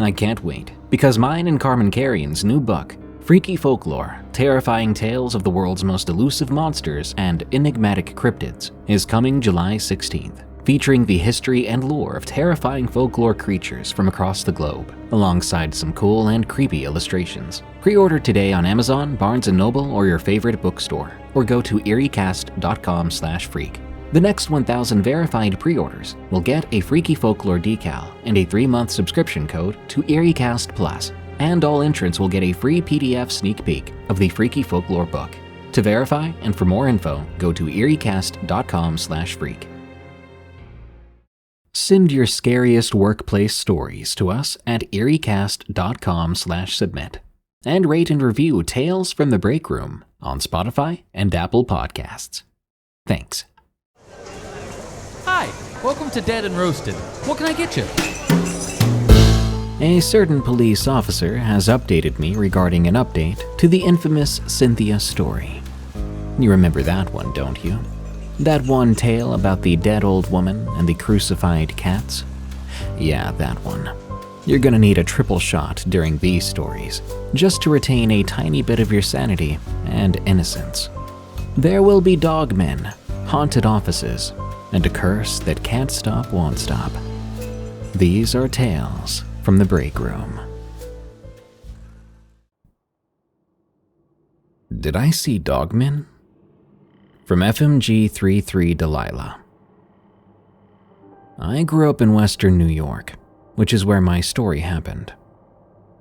I can't wait, because mine and Carmen Carrion's new book, Freaky Folklore, Terrifying Tales of the World's Most Elusive Monsters and Enigmatic Cryptids, is coming July 16th, featuring the history and lore of terrifying folklore creatures from across the globe, alongside some cool and creepy illustrations. Pre-order today on Amazon, Barnes & Noble, or your favorite bookstore, or go to eeriecast.com/freak. The next 1,000 verified pre-orders will get a Freaky Folklore decal and a 3-month subscription code to EerieCast Plus, and all entrants will get a free PDF sneak peek of the Freaky Folklore book. To verify and for more info, go to eeriecast.com/freak. Send your scariest workplace stories to us at eeriecast.com/submit, and rate and review Tales from the Break Room on Spotify and Apple Podcasts. Thanks. Hi, welcome to Dead and Roasted. What can I get you? A certain police officer has updated me regarding an update to the infamous Cynthia story. You remember that one, don't you? That one tale about the dead old woman and the crucified cats? Yeah, that one. You're gonna need a triple shot during these stories, just to retain a tiny bit of your sanity and innocence. There will be dogmen, haunted offices, and a curse that can't stop, won't stop. These are tales from the break room. Did I see dogmen? From FMG33 Delilah. I grew up in Western New York, which is where my story happened.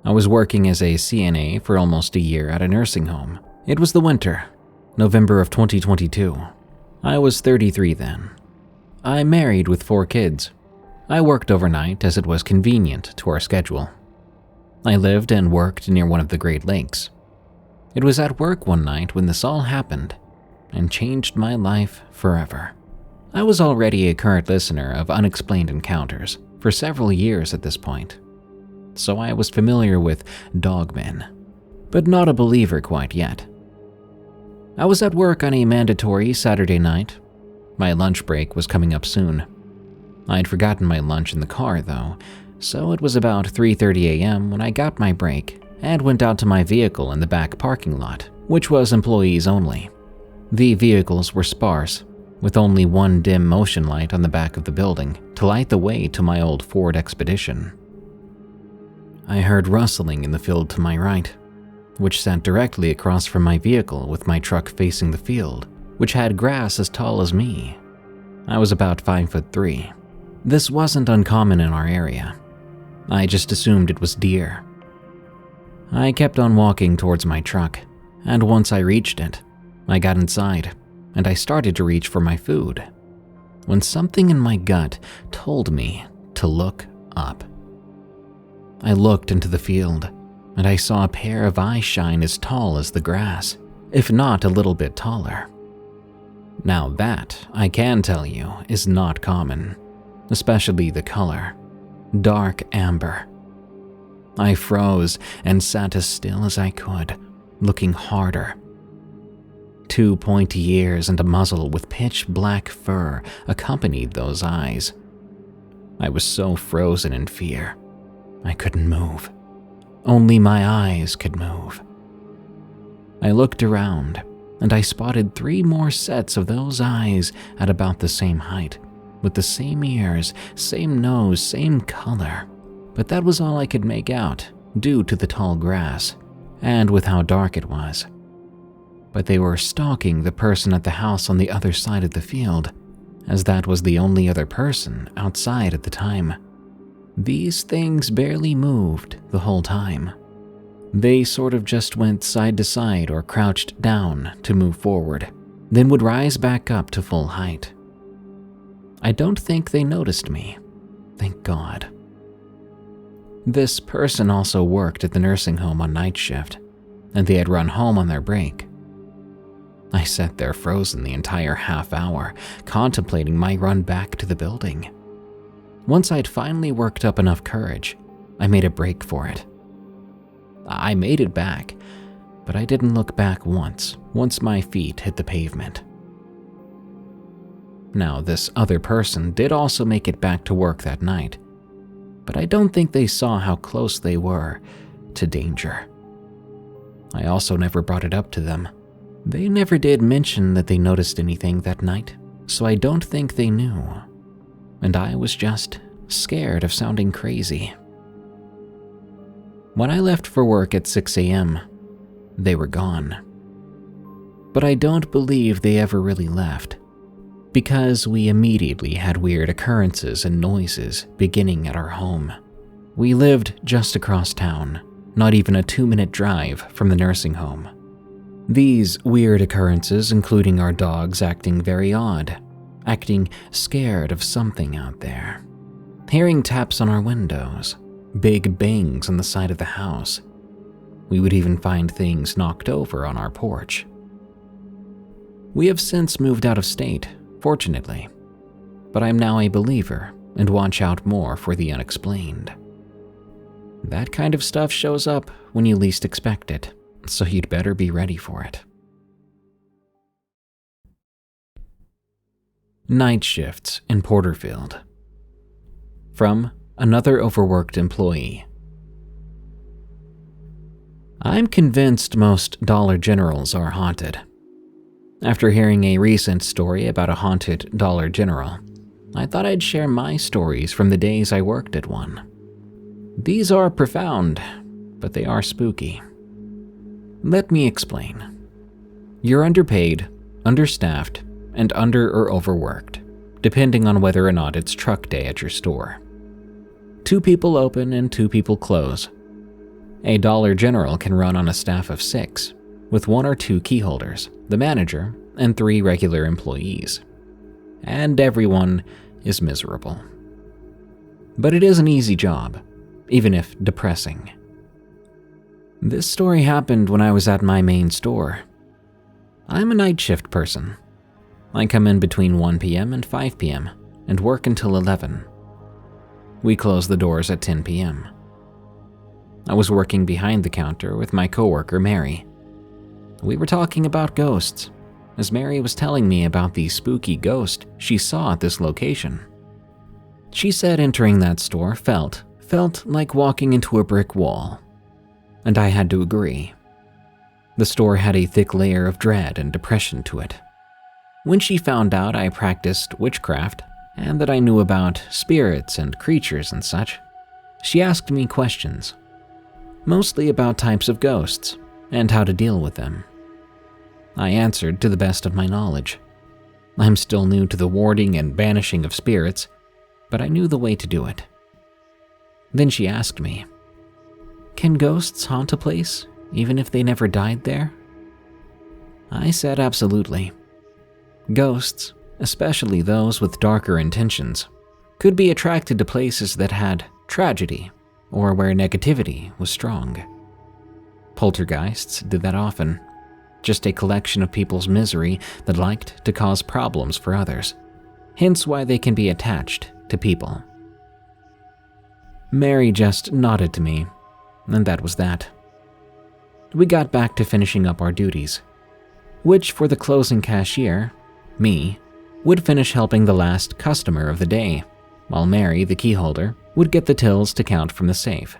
I was working as a CNA for almost a year at a nursing home. It was the winter, November of 2022. I was 33 then. I married with 4 kids. I worked overnight as it was convenient to our schedule. I lived and worked near one of the Great Lakes. It was at work one night when this all happened and changed my life forever. I was already a current listener of Unexplained Encounters for several years at this point, so I was familiar with dogmen, but not a believer quite yet. I was at work on a mandatory Saturday night. My lunch break was coming up soon. I'd forgotten my lunch in the car though, so it was about 3:30 a.m. when I got my break and went out to my vehicle in the back parking lot, which was employees only. The vehicles were sparse, with only one dim motion light on the back of the building to light the way to my old Ford Expedition. I heard rustling in the field to my right, which sat directly across from my vehicle with my truck facing the field, which had grass as tall as me. I was about 5'3". This wasn't uncommon in our area. I just assumed it was deer. I kept on walking towards my truck, and once I reached it, I got inside, and I started to reach for my food, when something in my gut told me to look up. I looked into the field, and I saw a pair of eyes shine as tall as the grass, if not a little bit taller. Now that, I can tell you, is not common, especially the color, dark amber. I froze and sat as still as I could, looking harder. 2 pointy ears and a muzzle with pitch black fur accompanied those eyes. I was so frozen in fear, I couldn't move. Only my eyes could move. I looked around, and I spotted 3 more sets of those eyes at about the same height, with the same ears, same nose, same color. But that was all I could make out, due to the tall grass, and with how dark it was. But they were stalking the person at the house on the other side of the field, as that was the only other person outside at the time. These things barely moved the whole time. They sort of just went side to side or crouched down to move forward, then would rise back up to full height. I don't think they noticed me, thank God. This person also worked at the nursing home on night shift, and they had run home on their break. I sat there frozen the entire half hour, contemplating my run back to the building. Once I'd finally worked up enough courage, I made a break for it. I made it back, but I didn't look back once my feet hit the pavement. Now, this other person did also make it back to work that night. but I don't think they saw how close they were to danger. I also never brought it up to them. They never did mention that they noticed anything that night, so I don't think they knew. And I was just scared of sounding crazy. When I left for work at 6 a.m., they were gone. But I don't believe they ever really left, because we immediately had weird occurrences and noises beginning at our home. We lived just across town, not even a 2-minute drive from the nursing home. These weird occurrences, including our dogs acting very odd, acting scared of something out there, hearing taps on our windows, big bangs on the side of the house. We would even find things knocked over on our porch. We have since moved out of state, fortunately, but I'm now a believer and watch out more for the unexplained. That kind of stuff shows up when you least expect it, so you'd better be ready for it. Night shifts in Porterfield. From Another Overworked Employee. I'm convinced most Dollar Generals are haunted. After hearing a recent story about a haunted Dollar General, I thought I'd share my stories from the days I worked at one. These are profound, but they are spooky. Let me explain. You're underpaid, understaffed, and under or overworked, depending on whether or not it's truck day at your store. 2 people open and 2 people close. A Dollar General can run on a staff of 6, with 1 or 2 key holders, the manager, and 3 regular employees. And everyone is miserable. But it is an easy job, even if depressing. This story happened when I was at my main store. I'm a night shift person. I come in between 1 p.m. and 5 p.m. and work until 11. We close the doors at 10 p.m. I was working behind the counter with my coworker Mary. We were talking about ghosts, as Mary was telling me about the spooky ghost she saw at this location. She said entering that store felt like walking into a brick wall, and I had to agree. The store had a thick layer of dread and depression to it. When she found out I practiced witchcraft and that I knew about spirits and creatures and such, she asked me questions, mostly about types of ghosts and how to deal with them. I answered to the best of my knowledge. I'm still new to the warding and banishing of spirits, but I knew the way to do it. Then she asked me, "Can ghosts haunt a place, even if they never died there?" I said absolutely. Ghosts, especially those with darker intentions, could be attracted to places that had tragedy or where negativity was strong. Poltergeists did that often, just a collection of people's misery that liked to cause problems for others, hence why they can be attached to people. Mary just nodded to me, and that was that. We got back to finishing up our duties, which for the closing cashier, me, would finish helping the last customer of the day, while Mary, the key holder, would get the tills to count from the safe.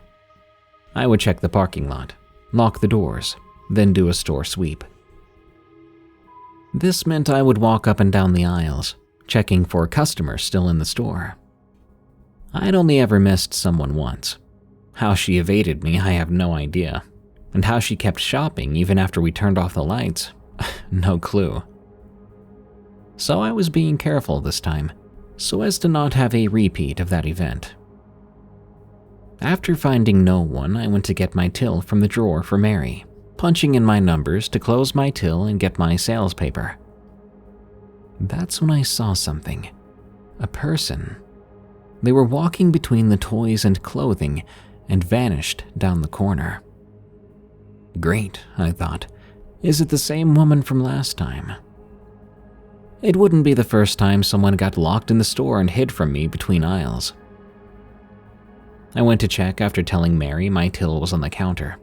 I would check the parking lot, lock the doors, then do a store sweep. This meant I would walk up and down the aisles, checking for customers still in the store. I'd only ever missed someone once. How she evaded me, I have no idea. And how she kept shopping even after we turned off the lights, no clue. So I was being careful this time, so as to not have a repeat of that event. After finding no one, I went to get my till from the drawer for Mary, punching in my numbers to close my till and get my sales paper. That's when I saw something. A person. They were walking between the toys and clothing and vanished down the corner. Great, I thought. Is it the same woman from last time? It wouldn't be the first time someone got locked in the store and hid from me between aisles. I went to check after telling Mary my till was on the counter.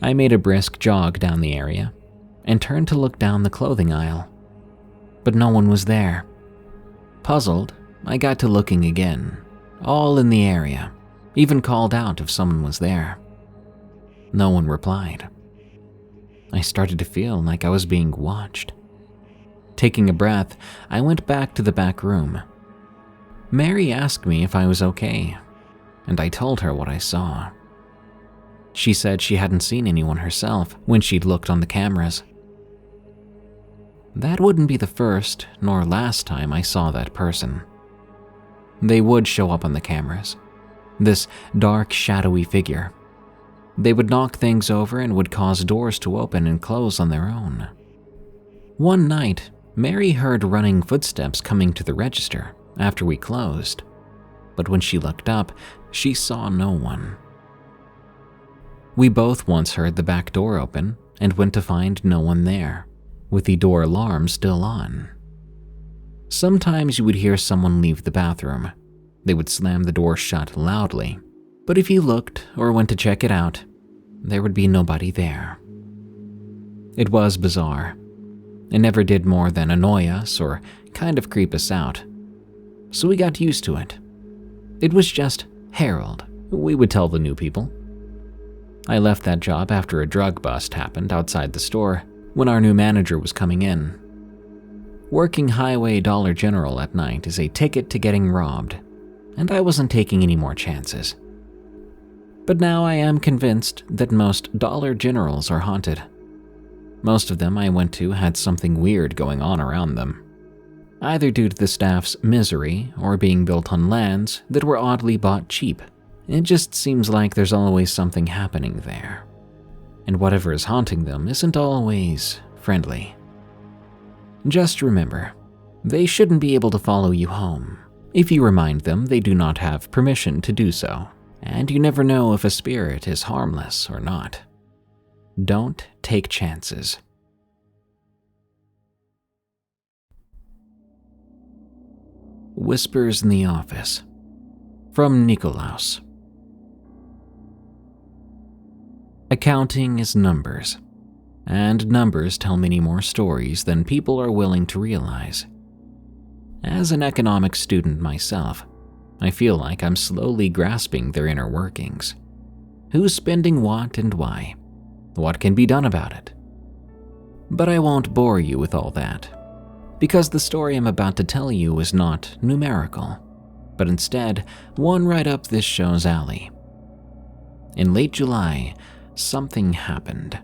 I made a brisk jog down the area and turned to look down the clothing aisle, but no one was there. Puzzled, I got to looking again, all in the area, even called out if someone was there. No one replied. I started to feel like I was being watched. Taking a breath, I went back to the back room. Mary asked me if I was okay, and I told her what I saw. She said she hadn't seen anyone herself when she'd looked on the cameras. That wouldn't be the first nor last time I saw that person. They would show up on the cameras, this dark, shadowy figure. They would knock things over and would cause doors to open and close on their own. One night, Mary heard running footsteps coming to the register after we closed, but when she looked up, she saw no one. We both once heard the back door open and went to find no one there, with the door alarm still on. Sometimes you would hear someone leave the bathroom. They would slam the door shut loudly, but if you looked or went to check it out, there would be nobody there. It was bizarre. It never did more than annoy us or kind of creep us out, so we got used to it. It was just Harold, we would tell the new people. I left that job after a drug bust happened outside the store when our new manager was coming in. Working Highway Dollar General at night is a ticket to getting robbed, and I wasn't taking any more chances. But now I am convinced that most Dollar Generals are haunted. Most of them I went to had something weird going on around them, either due to the staff's misery or being built on lands that were oddly bought cheap. It just seems like there's always something happening there, and whatever is haunting them isn't always friendly. Just remember, they shouldn't be able to follow you home. If you remind them, they do not have permission to do so, and you never know if a spirit is harmless or not. Don't take chances. Whispers in the Office, from Nikolaos. Accounting is numbers, and numbers tell many more stories than people are willing to realize. As an economics student myself, I feel like I'm slowly grasping their inner workings. Who's spending what and why? What can be done about it? But I won't bore you with all that, because the story I'm about to tell you is not numerical, but instead one right up this show's alley. In late July, something happened.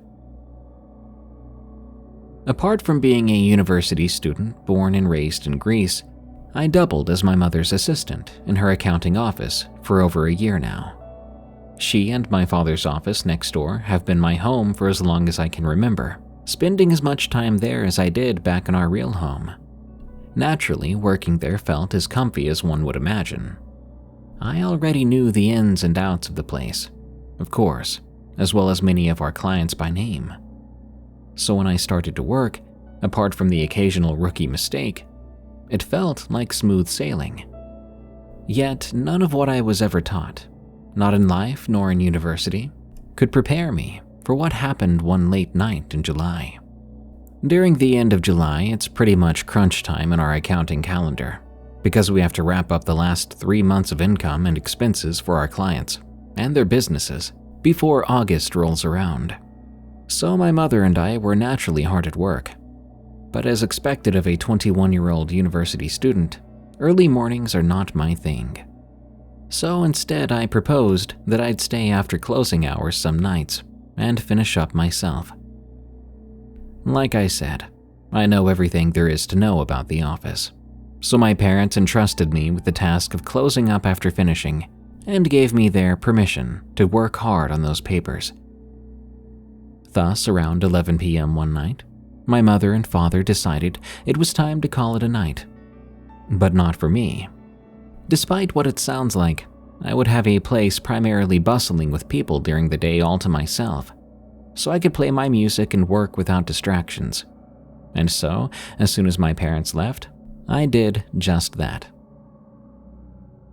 Apart from being a university student born and raised in Greece, I doubled as my mother's assistant in her accounting office for over a year now. She and my father's office next door have been my home for as long as I can remember, spending as much time there as I did back in our real home. Naturally, working there felt as comfy as one would imagine. I already knew the ins and outs of the place, of course, as well as many of our clients by name. So when I started to work, apart from the occasional rookie mistake, it felt like smooth sailing. Yet none of what I was ever taught, not in life nor in university, could prepare me for what happened one late night in July. During the end of July, it's pretty much crunch time in our accounting calendar, because we have to wrap up the last 3 months of income and expenses for our clients and their businesses before August rolls around. So my mother and I were naturally hard at work. But as expected of a 21-year-old university student, early mornings are not my thing. So instead I proposed that I'd stay after closing hours some nights and finish up myself. Like I said, I know everything there is to know about the office, so my parents entrusted me with the task of closing up after finishing and gave me their permission to work hard on those papers. Thus, around 11 p.m. one night, my mother and father decided it was time to call it a night. But not for me. Despite what it sounds like, I would have a place primarily bustling with people during the day all to myself, so I could play my music and work without distractions. And so, as soon as my parents left, I did just that.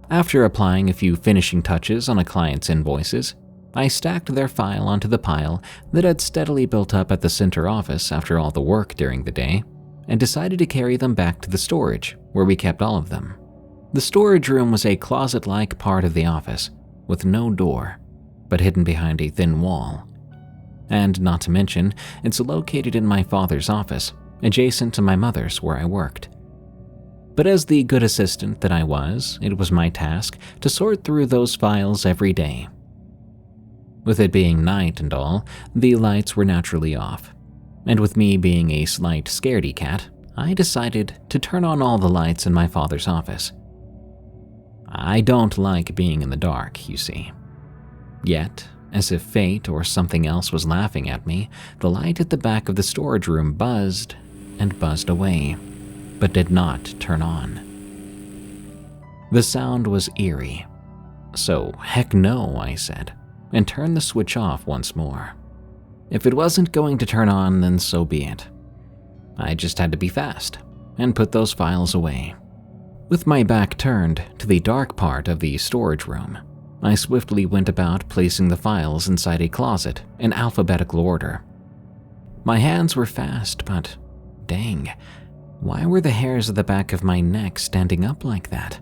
After applying a few finishing touches on a client's invoices, I stacked their file onto the pile that had steadily built up at the center office after all the work during the day, and decided to carry them back to the storage where we kept all of them. The storage room was a closet-like part of the office, with no door, but hidden behind a thin wall. And not to mention, it's located in my father's office, adjacent to my mother's where I worked. But as the good assistant that I was, it was my task to sort through those files every day. With it being night and all, the lights were naturally off. And with me being a slight scaredy cat, I decided to turn on all the lights in my father's office. I don't like being in the dark, you see. Yet, as if fate or something else was laughing at me, the light at the back of the storage room buzzed and buzzed away, but did not turn on. The sound was eerie. So, heck no, I said, and turned the switch off once more. If it wasn't going to turn on, then so be it. I just had to be fast and put those files away. With my back turned to the dark part of the storage room, I swiftly went about placing the files inside a closet in alphabetical order. My hands were fast, but dang, why were the hairs at the back of my neck standing up like that?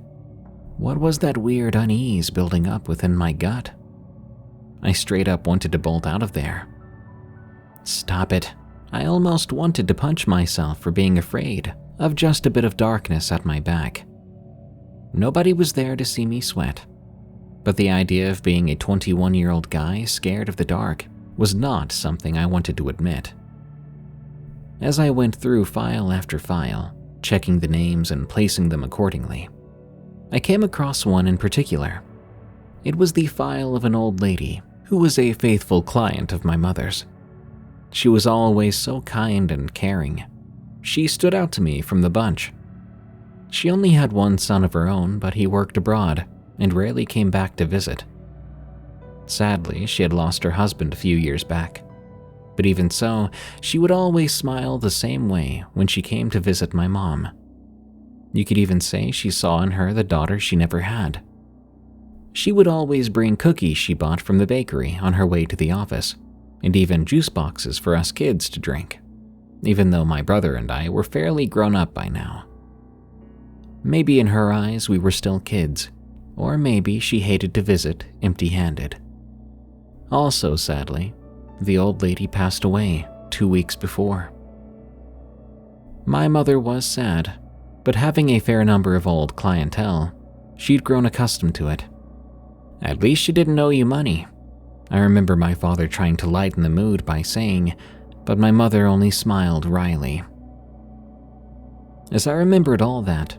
What was that weird unease building up within my gut? I straight up wanted to bolt out of there. Stop it. I almost wanted to punch myself for being afraid of just a bit of darkness at my back. Nobody was there to see me sweat, but the idea of being a 21-year-old guy scared of the dark was not something I wanted to admit. As I went through file after file, checking the names and placing them accordingly, I came across one in particular. It was the file of an old lady who was a faithful client of my mother's. She was always so kind and caring. She stood out to me from the bunch. She only had one son of her own, but he worked abroad and rarely came back to visit. Sadly, she had lost her husband a few years back. But even so, she would always smile the same way when she came to visit my mom. You could even say she saw in her the daughter she never had. She would always bring cookies she bought from the bakery on her way to the office, and even juice boxes for us kids to drink, even though my brother and I were fairly grown up by now. Maybe in her eyes we were still kids, or maybe she hated to visit empty-handed. Also, sadly, the old lady passed away 2 weeks before. My mother was sad, but having a fair number of old clientele, she'd grown accustomed to it. At least she didn't owe you money. I remember my father trying to lighten the mood by saying, but my mother only smiled wryly. As I remembered all that,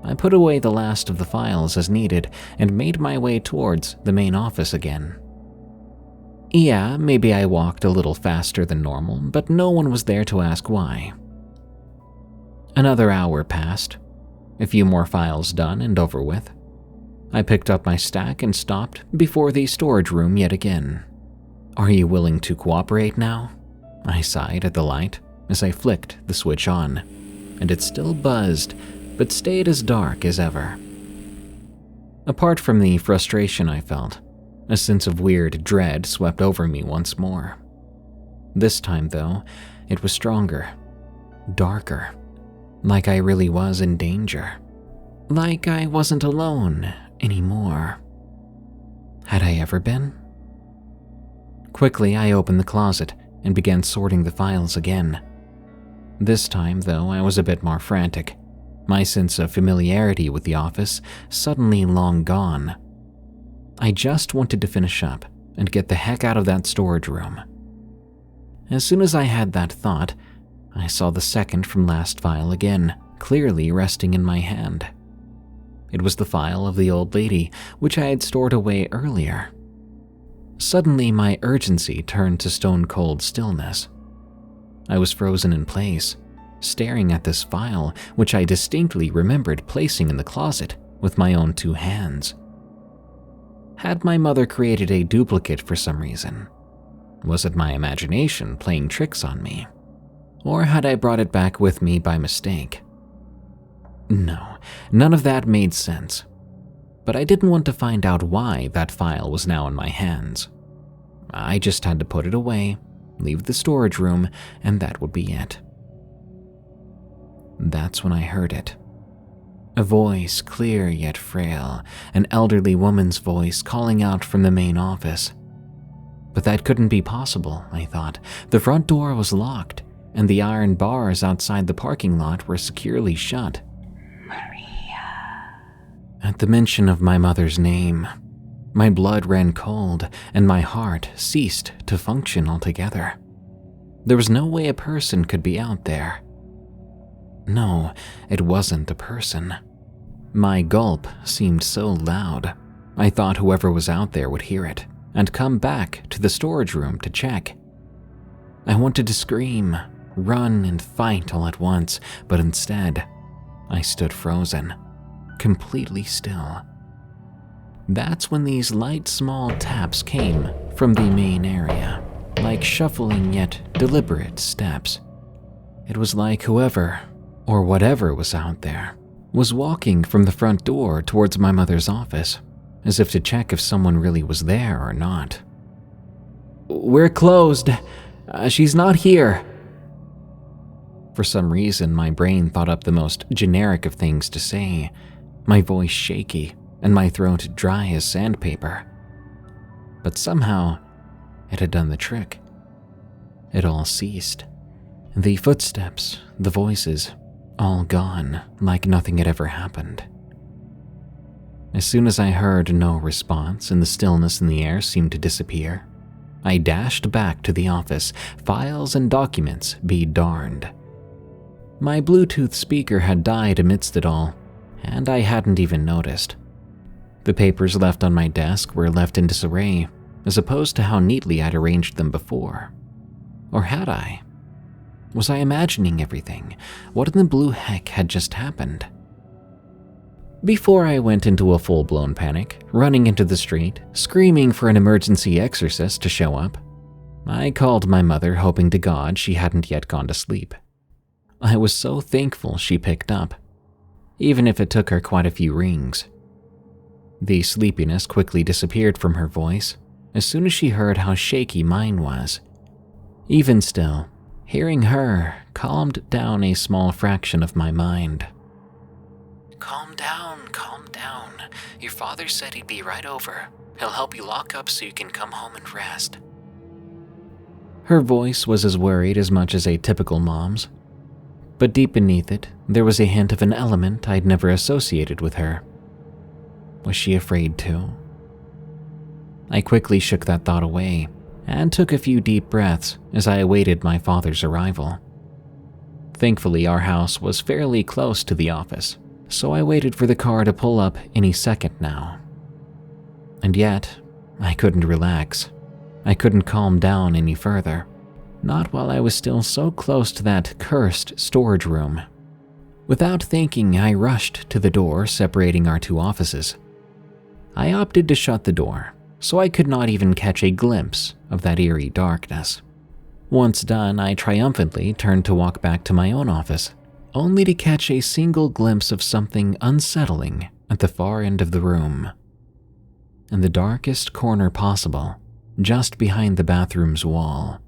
I put away the last of the files as needed and made my way towards the main office again. Yeah, maybe I walked a little faster than normal, but no one was there to ask why. Another hour passed, a few more files done and over with. I picked up my stack and stopped before the storage room yet again. Are you willing to cooperate now? I sighed at the light as I flicked the switch on, and it still buzzed, but stayed as dark as ever. Apart from the frustration I felt, a sense of weird dread swept over me once more. This time, though, it was stronger, darker, like I really was in danger, like I wasn't alone anymore. Had I ever been? Quickly, I opened the closet and began sorting the files again. This time, though, I was a bit more frantic, my sense of familiarity with the office suddenly long gone. I just wanted to finish up and get the heck out of that storage room. As soon as I had that thought, I saw the second from last file again, clearly resting in my hand. It was the file of the old lady, which I had stored away earlier. Suddenly, my urgency turned to stone-cold stillness. I was frozen in place, staring at this file, which I distinctly remembered placing in the closet with my own 2 hands. Had my mother created a duplicate for some reason? Was it my imagination playing tricks on me? Or had I brought it back with me by mistake? No, none of that made sense. But I didn't want to find out why that file was now in my hands. I just had to put it away, leave the storage room, and that would be it. That's when I heard it. A voice, clear yet frail, an elderly woman's voice calling out from the main office. But that couldn't be possible, I thought. The front door was locked, and the iron bars outside the parking lot were securely shut. Maria. At the mention of my mother's name, my blood ran cold and my heart ceased to function altogether. There was no way a person could be out there. No, it wasn't a person. My gulp seemed so loud, I thought whoever was out there would hear it and come back to the storage room to check. I wanted to scream, run, and fight all at once, but instead, I stood frozen, completely still. That's when these light, small taps came from the main area, like shuffling yet deliberate steps. It was like whoever, or whatever was out there, was walking from the front door towards my mother's office, as if to check if someone really was there or not. "We're closed. She's not here." For some reason, my brain thought up the most generic of things to say, my voice shaky and my throat dry as sandpaper. But somehow, it had done the trick. It all ceased. The footsteps, the voices, all gone, like nothing had ever happened. As soon as I heard no response and the stillness in the air seemed to disappear, I dashed back to the office, files and documents be darned. My Bluetooth speaker had died amidst it all, and I hadn't even noticed. The papers left on my desk were left in disarray, as opposed to how neatly I'd arranged them before. Or had I? Was I imagining everything? What in the blue heck had just happened? Before I went into a full-blown panic, running into the street, screaming for an emergency exorcist to show up, I called my mother, hoping to God she hadn't yet gone to sleep. I was so thankful she picked up, even if it took her quite a few rings. The sleepiness quickly disappeared from her voice as soon as she heard how shaky mine was. Even still, hearing her calmed down a small fraction of my mind. Calm down. Your father said he'd be right over. He'll help you lock up so you can come home and rest." Her voice was as worried as much as a typical mom's, but deep beneath it, there was a hint of an element I'd never associated with her. Was she afraid too? I quickly shook that thought away and took a few deep breaths as I awaited my father's arrival. Thankfully, our house was fairly close to the office, so I waited for the car to pull up any second now. And yet, I couldn't relax. I couldn't calm down any further, not while I was still so close to that cursed storage room. Without thinking, I rushed to the door separating our two offices. I opted to shut the door, so I could not even catch a glimpse of that eerie darkness. Once done, I triumphantly turned to walk back to my own office, only to catch a single glimpse of something unsettling at the far end of the room. In the darkest corner possible, just behind the bathroom's wall,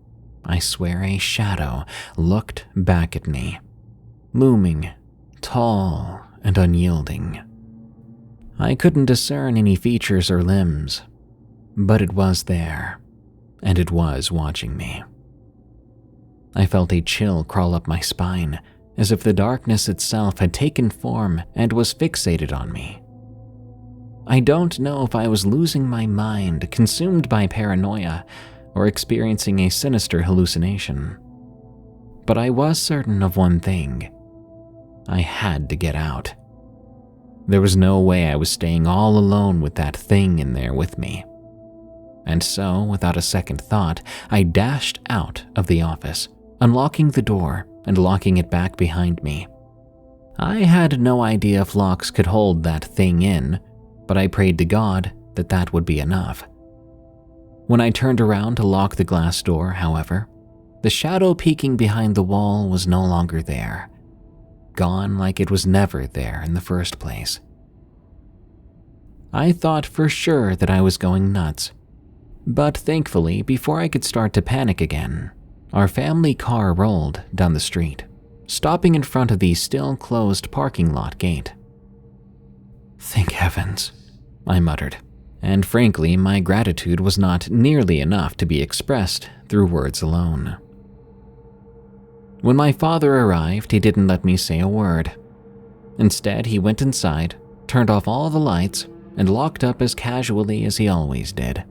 I swear a shadow looked back at me, looming, tall and unyielding. I couldn't discern any features or limbs, but it was there, and it was watching me. I felt a chill crawl up my spine, as if the darkness itself had taken form and was fixated on me. I don't know if I was losing my mind, consumed by paranoia, or experiencing a sinister hallucination. But I was certain of one thing. I had to get out. There was no way I was staying all alone with that thing in there with me. And so, without a second thought, I dashed out of the office, unlocking the door and locking it back behind me. I had no idea if locks could hold that thing in, but I prayed to God that that would be enough. When I turned around to lock the glass door, however, the shadow peeking behind the wall was no longer there, gone like it was never there in the first place. I thought for sure that I was going nuts, but thankfully, before I could start to panic again, our family car rolled down the street, stopping in front of the still closed parking lot gate. "Thank heavens," I muttered, and frankly, my gratitude was not nearly enough to be expressed through words alone. When my father arrived, he didn't let me say a word. Instead, he went inside, turned off all the lights, and locked up as casually as he always did.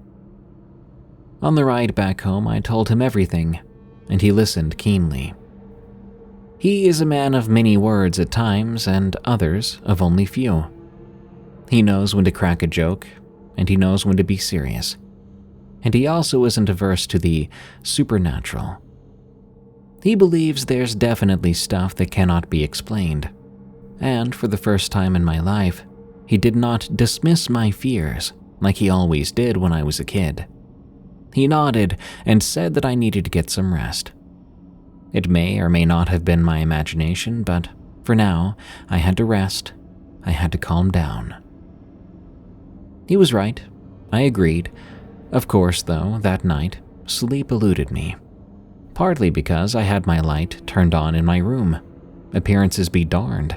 On the ride back home, I told him everything, and he listened keenly. He is a man of many words at times, and others of only few. He knows when to crack a joke, and he knows when to be serious. And he also isn't averse to the supernatural. He believes there's definitely stuff that cannot be explained. And for the first time in my life, he did not dismiss my fears like he always did when I was a kid. He nodded and said that I needed to get some rest. It may or may not have been my imagination, but for now, I had to rest. I had to calm down. He was right. I agreed. Of course, though, that night, sleep eluded me. Partly because I had my light turned on in my room. Appearances be darned.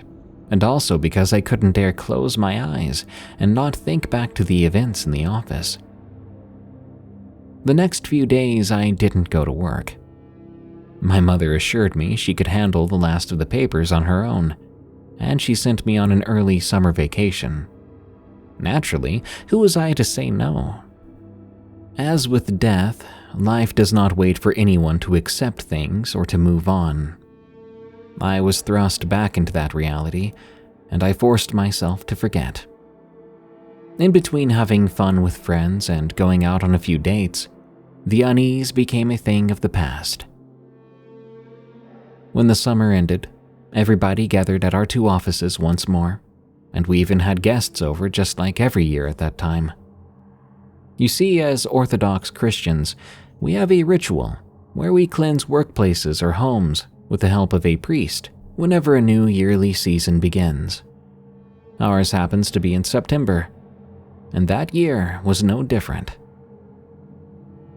And also because I couldn't dare close my eyes and not think back to the events in the office. The next few days, I didn't go to work. My mother assured me she could handle the last of the papers on her own, and she sent me on an early summer vacation. Naturally, who was I to say no? As with death, life does not wait for anyone to accept things or to move on. I was thrust back into that reality, and I forced myself to forget. In between having fun with friends and going out on a few dates, the unease became a thing of the past. When the summer ended, everybody gathered at our 2 offices once more, and we even had guests over just like every year at that time. You see, as Orthodox Christians, we have a ritual where we cleanse workplaces or homes with the help of a priest whenever a new yearly season begins. Ours happens to be in September, and that year was no different.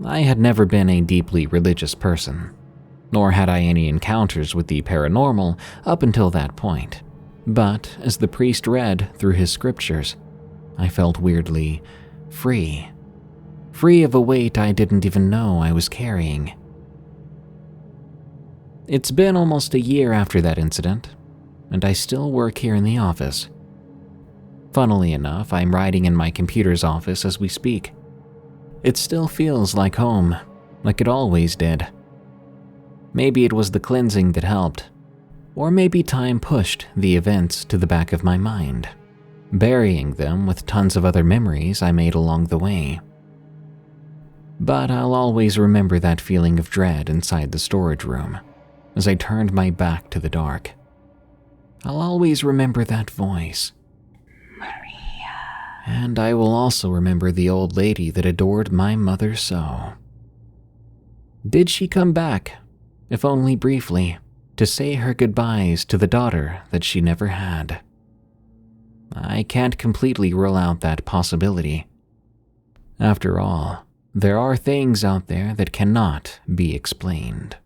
I had never been a deeply religious person, nor had I any encounters with the paranormal up until that point. But as the priest read through his scriptures, I felt weirdly free. Free of a weight I didn't even know I was carrying. It's been almost a year after that incident, and I still work here in the office. Funnily enough, I'm writing in my computer's office as we speak. It still feels like home, like it always did. Maybe it was the cleansing that helped, or maybe time pushed the events to the back of my mind, burying them with tons of other memories I made along the way. But I'll always remember that feeling of dread inside the storage room as I turned my back to the dark. I'll always remember that voice. Maria. And I will also remember the old lady that adored my mother so. Did she come back, if only briefly, to say her goodbyes to the daughter that she never had? I can't completely rule out that possibility. After all, there are things out there that cannot be explained.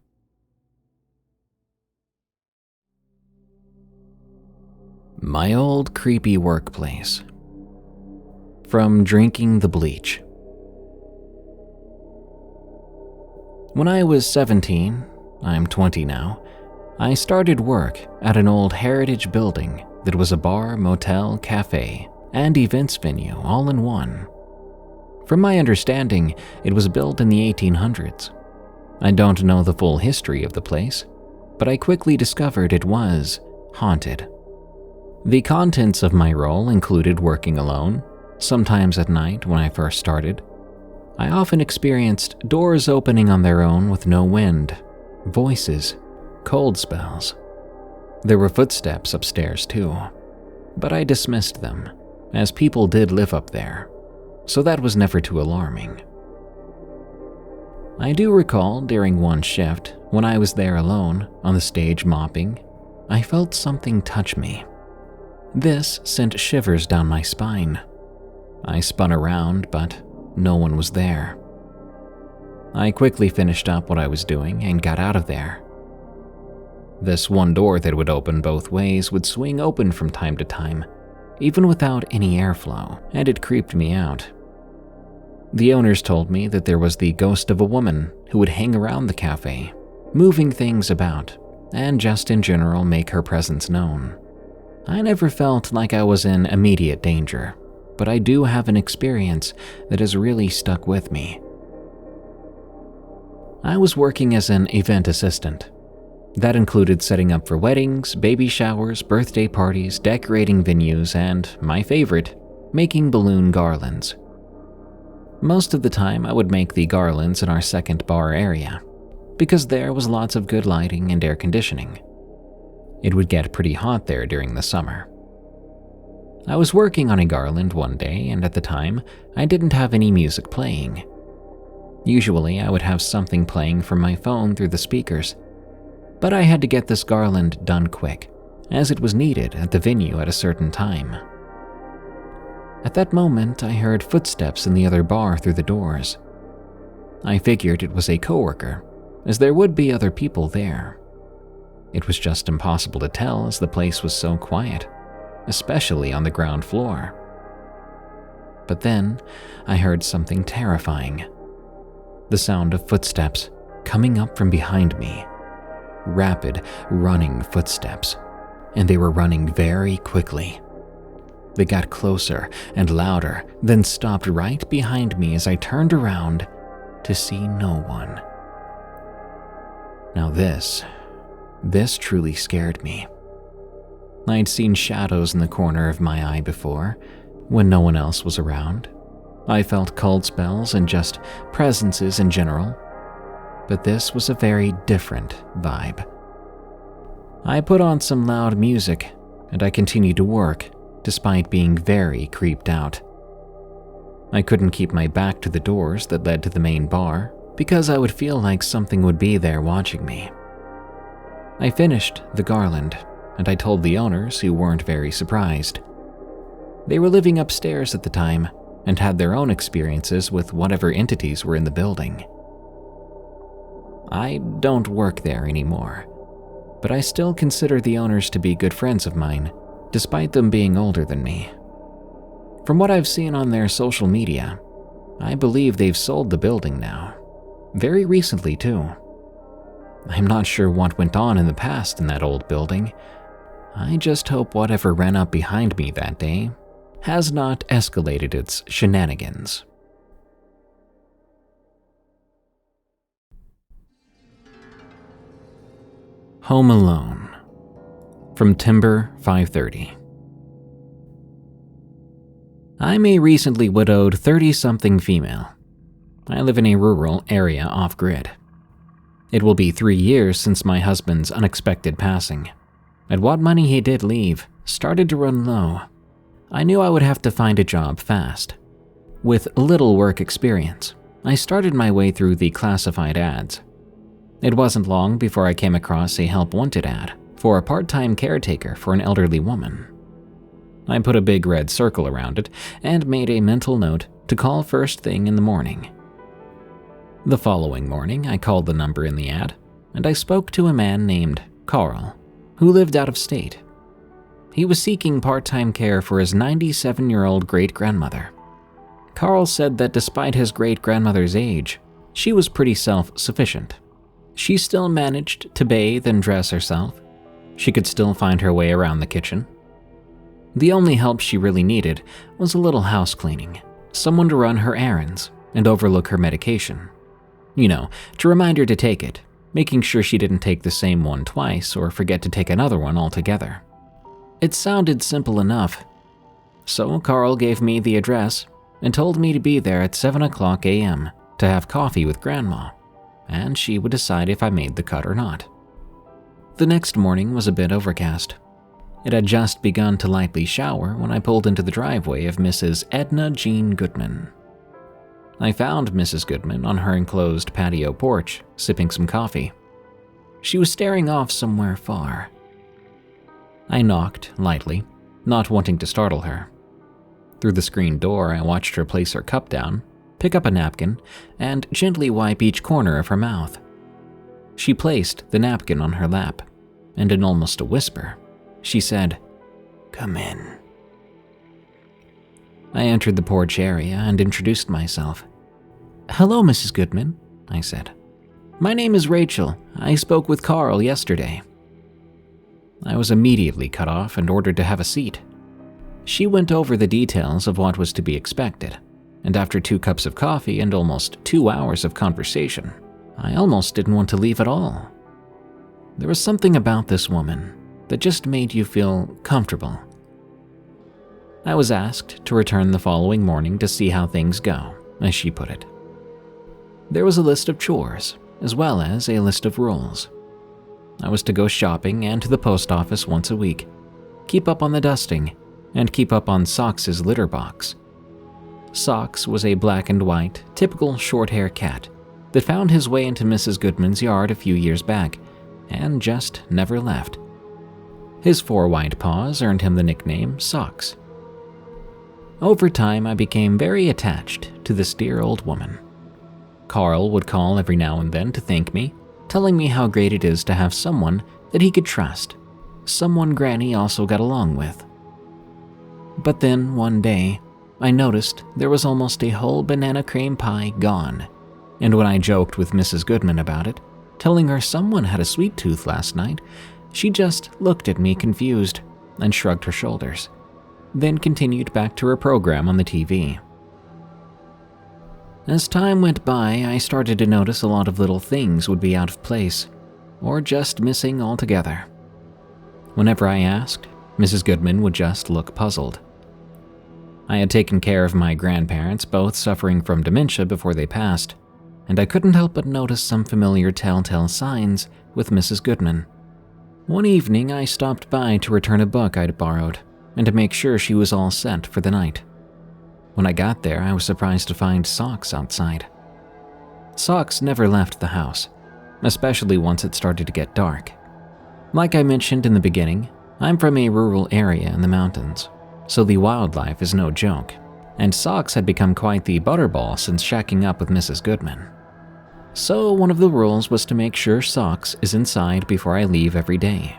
My old creepy workplace. From DrinkingTheBleach. When I was 17, I'm 20 now, I started work at an old heritage building that was a bar, motel, cafe, and events venue all in one. From my understanding, it was built in the 1800s. I don't know the full history of the place, but I quickly discovered it was haunted. The contents of my role included working alone, sometimes at night when I first started. I often experienced doors opening on their own with no wind, voices, cold spells. There were footsteps upstairs too, but I dismissed them, as people did live up there, so that was never too alarming. I do recall during one shift, when I was there alone, on the stage mopping, I felt something touch me. This sent shivers down my spine. I spun around, but no one was there. I quickly finished up what I was doing and got out of there. This one door that would open both ways would swing open from time to time, even without any airflow, and it creeped me out. The owners told me that there was the ghost of a woman who would hang around the cafe, moving things about, and just in general make her presence known. I never felt like I was in immediate danger, but I do have an experience that has really stuck with me. I was working as an event assistant. That included setting up for weddings, baby showers, birthday parties, decorating venues, and, my favorite, making balloon garlands. Most of the time, I would make the garlands in our second bar area, because there was lots of good lighting and air conditioning. It would get pretty hot there during the summer. I was working on a garland one day, and at the time, I didn't have any music playing. Usually, I would have something playing from my phone through the speakers, but I had to get this garland done quick, as it was needed at the venue at a certain time. At that moment, I heard footsteps in the other bar through the doors. I figured it was a coworker, as there would be other people there. It was just impossible to tell as the place was so quiet, especially on the ground floor. But then, I heard something terrifying. The sound of footsteps coming up from behind me. Rapid, running footsteps, and they were running very quickly. They got closer and louder, then stopped right behind me as I turned around to see no one. Now this truly scared me. I'd seen shadows in the corner of my eye before, when no one else was around. I felt cold spells and just presences in general, but this was a very different vibe. I put on some loud music, and I continued to work, despite being very creeped out. I couldn't keep my back to the doors that led to the main bar, because I would feel like something would be there watching me. I finished the garland, and I told the owners, who weren't very surprised. They were living upstairs at the time, and had their own experiences with whatever entities were in the building. I don't work there anymore, but I still consider the owners to be good friends of mine, despite them being older than me. From what I've seen on their social media, I believe they've sold the building now. Very recently, too. I'm not sure what went on in the past in that old building. I just hope whatever ran up behind me that day has not escalated its shenanigans. Home Alone, from Timber 530. I'm a recently widowed 30-something female. I live in a rural area off-grid. It will be 3 years since my husband's unexpected passing, and what money he did leave started to run low. I knew I would have to find a job fast. With little work experience, I started my way through the classified ads. It wasn't long before I came across a help wanted ad for a part-time caretaker for an elderly woman. I put a big red circle around it and made a mental note to call first thing in the morning. The following morning, I called the number in the ad, and I spoke to a man named Carl, who lived out of state. He was seeking part-time care for his 97-year-old great-grandmother. Carl said that despite his great-grandmother's age, she was pretty self-sufficient. She still managed to bathe and dress herself. She could still find her way around the kitchen. The only help she really needed was a little house cleaning, someone to run her errands and overlook her medication. You know, to remind her to take it, making sure she didn't take the same one twice or forget to take another one altogether. It sounded simple enough. So Carl gave me the address and told me to be there at 7:00 a.m. to have coffee with Grandma, and she would decide if I made the cut or not. The next morning was a bit overcast. It had just begun to lightly shower when I pulled into the driveway of Mrs. Edna Jean Goodman. I found Mrs. Goodman on her enclosed patio porch, sipping some coffee. She was staring off somewhere far. I knocked lightly, not wanting to startle her. Through the screen door, I watched her place her cup down, pick up a napkin, and gently wipe each corner of her mouth. She placed the napkin on her lap, and in almost a whisper, she said, "Come in." I entered the porch area and introduced myself. "Hello, Mrs. Goodman," I said. "My name is Rachel. I spoke with Carl yesterday." I was immediately cut off and ordered to have a seat. She went over the details of what was to be expected, and after 2 cups of coffee and almost 2 hours of conversation, I almost didn't want to leave at all. There was something about this woman that just made you feel comfortable. I was asked to return the following morning to see how things go, as she put it. There was a list of chores, as well as a list of rules. I was to go shopping and to the post office once a week, keep up on the dusting, and keep up on Socks's litter box. Socks was a black and white, typical short-hair cat that found his way into Mrs. Goodman's yard a few years back and just never left. His 4 white paws earned him the nickname Socks. Over time, I became very attached to this dear old woman. Carl would call every now and then to thank me, telling me how great it is to have someone that he could trust, someone Granny also got along with. But then, one day, I noticed there was almost a whole banana cream pie gone, and when I joked with Mrs. Goodman about it, telling her someone had a sweet tooth last night, she just looked at me confused and shrugged her shoulders, then continued back to her program on the TV. As time went by, I started to notice a lot of little things would be out of place, or just missing altogether. Whenever I asked, Mrs. Goodman would just look puzzled. I had taken care of my grandparents, both suffering from dementia before they passed, and I couldn't help but notice some familiar telltale signs with Mrs. Goodman. One evening, I stopped by to return a book I'd borrowed, and to make sure she was all set for the night. When I got there, I was surprised to find Socks outside. Socks never left the house, especially once it started to get dark. Like I mentioned in the beginning, I'm from a rural area in the mountains, so the wildlife is no joke, and Socks had become quite the butterball since shacking up with Mrs. Goodman. So one of the rules was to make sure Socks is inside before I leave every day.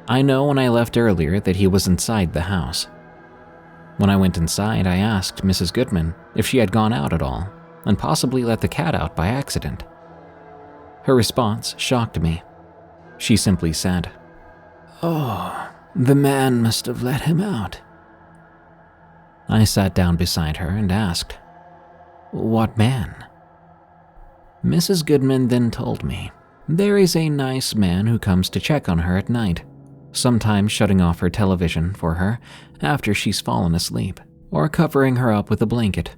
I know when I left earlier that he was inside the house. When I went inside, I asked Mrs. Goodman if she had gone out at all, and possibly let the cat out by accident. Her response shocked me. She simply said, "Oh, the man must have let him out." I sat down beside her and asked, "What man?" Mrs. Goodman then told me, "There is a nice man who comes to check on her at night, sometimes shutting off her television for her after she's fallen asleep, or covering her up with a blanket."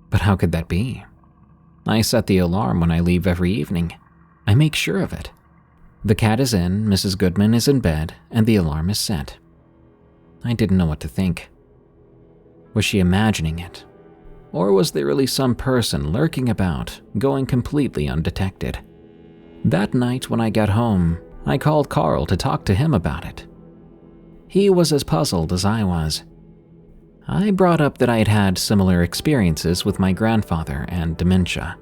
But how could that be? I set the alarm when I leave every evening. I make sure of it. The cat is in, Mrs. Goodman is in bed, and the alarm is set. I didn't know what to think. Was she imagining it? Or was there really some person lurking about, going completely undetected? That night when I got home, I called Carl to talk to him about it. He was as puzzled as I was. I brought up that I had had similar experiences with my grandfather and dementia.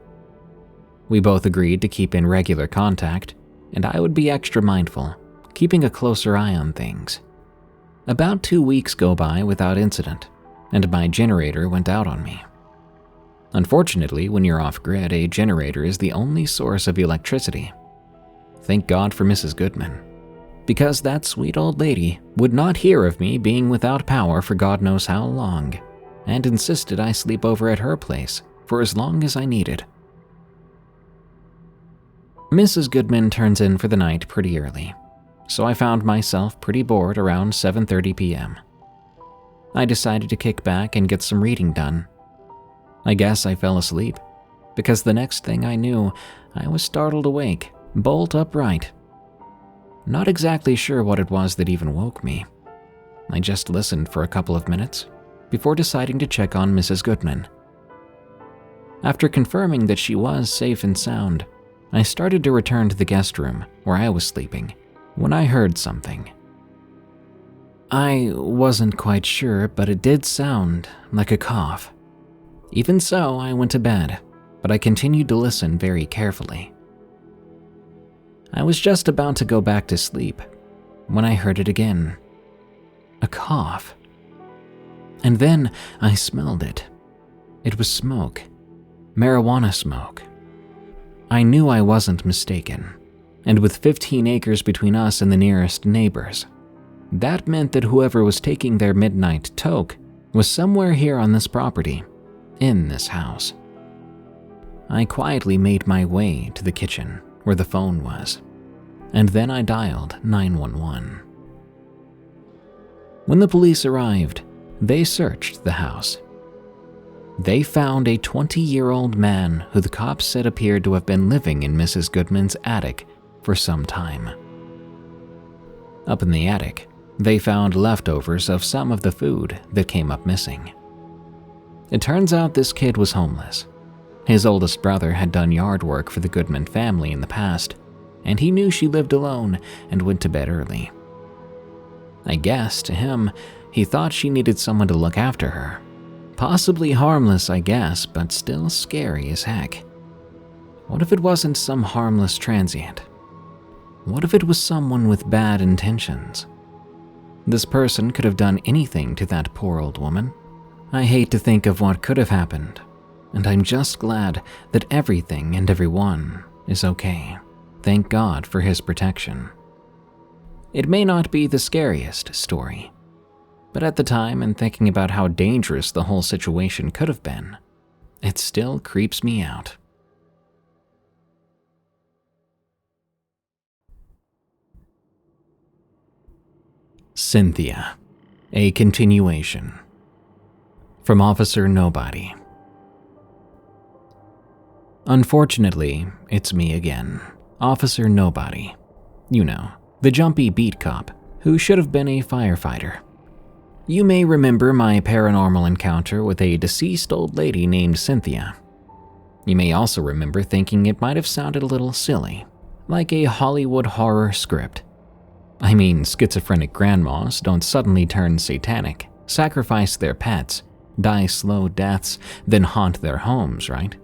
We both agreed to keep in regular contact, and I would be extra mindful, keeping a closer eye on things. About 2 weeks go by without incident, and my generator went out on me. Unfortunately, when you're off-grid, a generator is the only source of electricity. Thank God for Mrs. Goodman, because that sweet old lady would not hear of me being without power for God knows how long, and insisted I sleep over at her place for as long as I needed. Mrs. Goodman turns in for the night pretty early, so I found myself pretty bored around 7:30 p.m. I decided to kick back and get some reading done. I guess I fell asleep, because the next thing I knew, I was startled awake, bolt upright. Not exactly sure what it was that even woke me. I just listened for a couple of minutes before deciding to check on Mrs. Goodman. After confirming that she was safe and sound, I started to return to the guest room where I was sleeping when I heard something. I wasn't quite sure, but it did sound like a cough. Even so, I went to bed, but I continued to listen very carefully. I was just about to go back to sleep when I heard it again. A cough. And then I smelled it. It was smoke. Marijuana smoke. I knew I wasn't mistaken, and with 15 acres between us and the nearest neighbors, that meant that whoever was taking their midnight toke was somewhere here on this property, in this house. I quietly made my way to the kitchen where the phone was, and then I dialed 911. When the police arrived, they searched the house. They found a 20-year-old man who the cops said appeared to have been living in Mrs. Goodman's attic for some time. Up in the attic, they found leftovers of some of the food that came up missing. It turns out this kid was homeless. His oldest brother had done yard work for the Goodman family in the past, and he knew she lived alone and went to bed early. I guess, to him, he thought she needed someone to look after her. Possibly harmless, I guess, but still scary as heck. What if it wasn't some harmless transient? What if it was someone with bad intentions? This person could have done anything to that poor old woman. I hate to think of what could have happened, and I'm just glad that everything and everyone is okay. Thank God for his protection. It may not be the scariest story, but at the time and thinking about how dangerous the whole situation could have been, it still creeps me out. Cynthia, a continuation. From Officer Nobody. Unfortunately, it's me again, Officer Nobody. You know, the jumpy beat cop who should have been a firefighter. You may remember my paranormal encounter with a deceased old lady named Cynthia. You may also remember thinking it might have sounded a little silly, like a Hollywood horror script. I mean, schizophrenic grandmas don't suddenly turn satanic, sacrifice their pets, die slow deaths, then haunt their homes, right?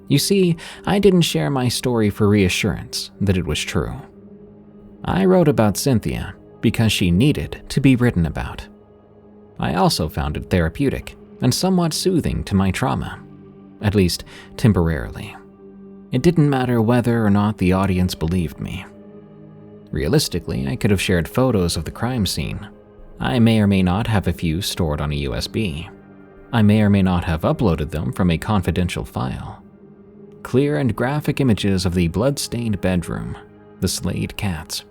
You see, I didn't share my story for reassurance that it was true. I wrote about Cynthia because she needed to be written about. I also found it therapeutic and somewhat soothing to my trauma, at least temporarily. It didn't matter whether or not the audience believed me. Realistically, I could have shared photos of the crime scene. I may or may not have a few stored on a USB. I may or may not have uploaded them from a confidential file. Clear and graphic images of the blood-stained bedroom, the slayed cats,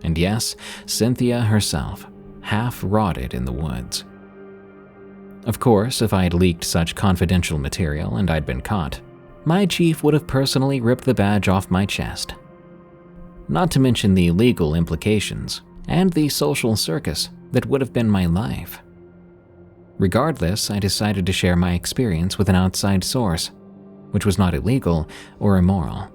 and yes, Cynthia herself, half rotted in the woods. Of course, if I had leaked such confidential material and I'd been caught, my chief would have personally ripped the badge off my chest. Not to mention the legal implications and the social circus that would have been my life. Regardless, I decided to share my experience with an outside source, which was not illegal or immoral.